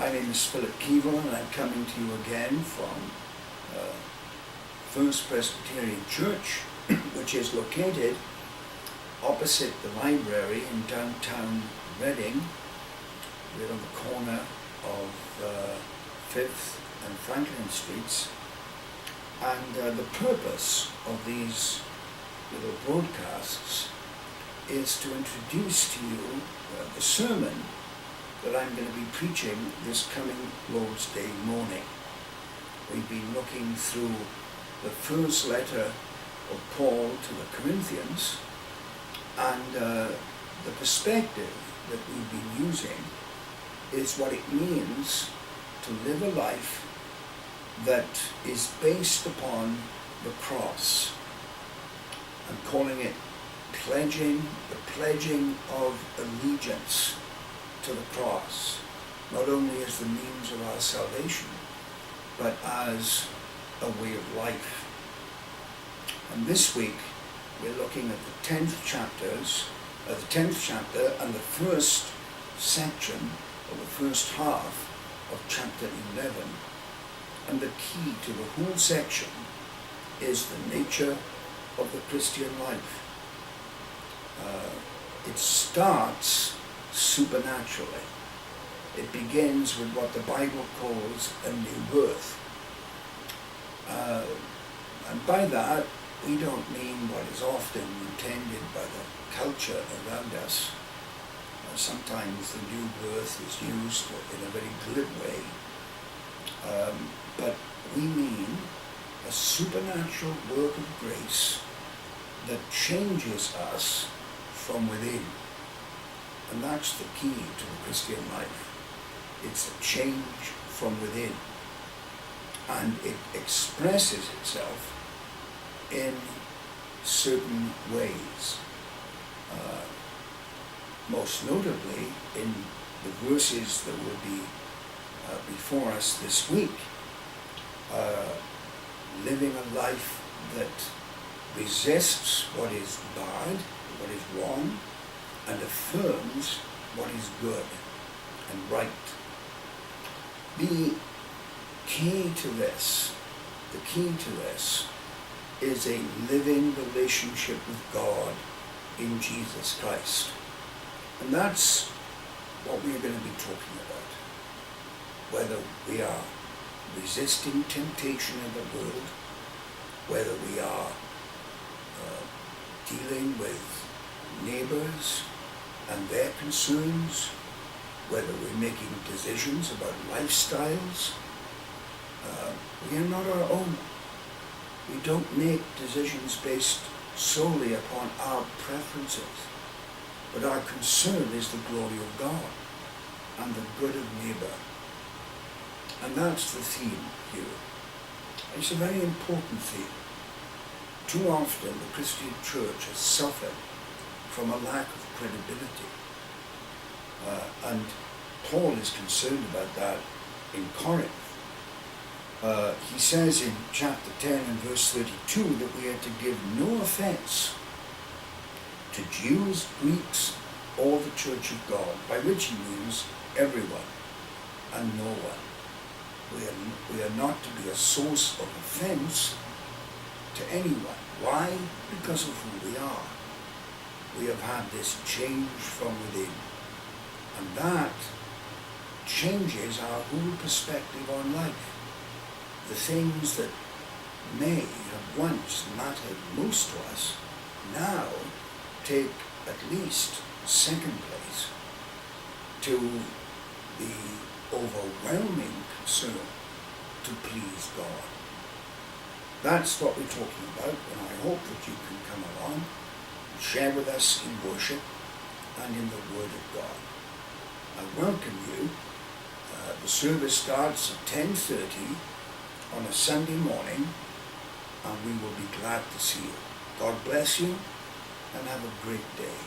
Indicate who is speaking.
Speaker 1: My name is Keevil, and I'm coming to you again from First Presbyterian Church, which is located opposite the library in downtown Reading. We're on the corner of 5th and Franklin Streets, and the purpose of these little broadcasts is to introduce to you the sermon that I'm going to be preaching this coming Lord's Day morning. We've been looking through the first letter of Paul to the Corinthians, and the perspective that we've been using is what it means to live a life that is based upon the cross. I'm calling it the pledging of allegiance to the cross, not only as the means of our salvation, but as a way of life. And this week we're looking at the 10th chapter and the first section, or the first half of chapter 11. And the key to the whole section is the nature of the Christian life. It starts supernaturally. It begins with what the Bible calls a new birth. And by that, we don't mean what is often intended by the culture around us. Sometimes the new birth is used in a very glib way. But we mean a supernatural work of grace that changes us from within. And that's the key to the Christian life. It's a change from within. And it expresses itself in certain ways. Most notably in the verses that will be before us this week. Living a life that resists what is bad, what is wrong, and affirms what is good and right. The key to this is a living relationship with God in Jesus Christ. And that's what we're going to be talking about. Whether we are resisting temptation in the world, whether we are dealing with neighbors and their concerns, whether we're making decisions about lifestyles. We are not our own. We don't make decisions based solely upon our preferences, but our concern is the glory of God and the good of neighbor. And that's the theme here. It's a very important theme. Too often the Christian church has suffered from a lack of credibility. And Paul is concerned about that in Corinth. He says in chapter 10 and verse 32 that we are to give no offense to Jews, Greeks, or the church of God, by which he means everyone and no one. We are not to be a source of offense to anyone. Why? Because of who we are. We have had this change from within. And that changes our whole perspective on life. The things that may have once mattered most to us now take at least second place to the overwhelming concern to please God. That's what we're talking about, and I hope that you can come along and share with us in worship and in the Word of God. I welcome you. The service starts at 10:30 on a Sunday morning, and we will be glad to see you. God bless you, and have a great day.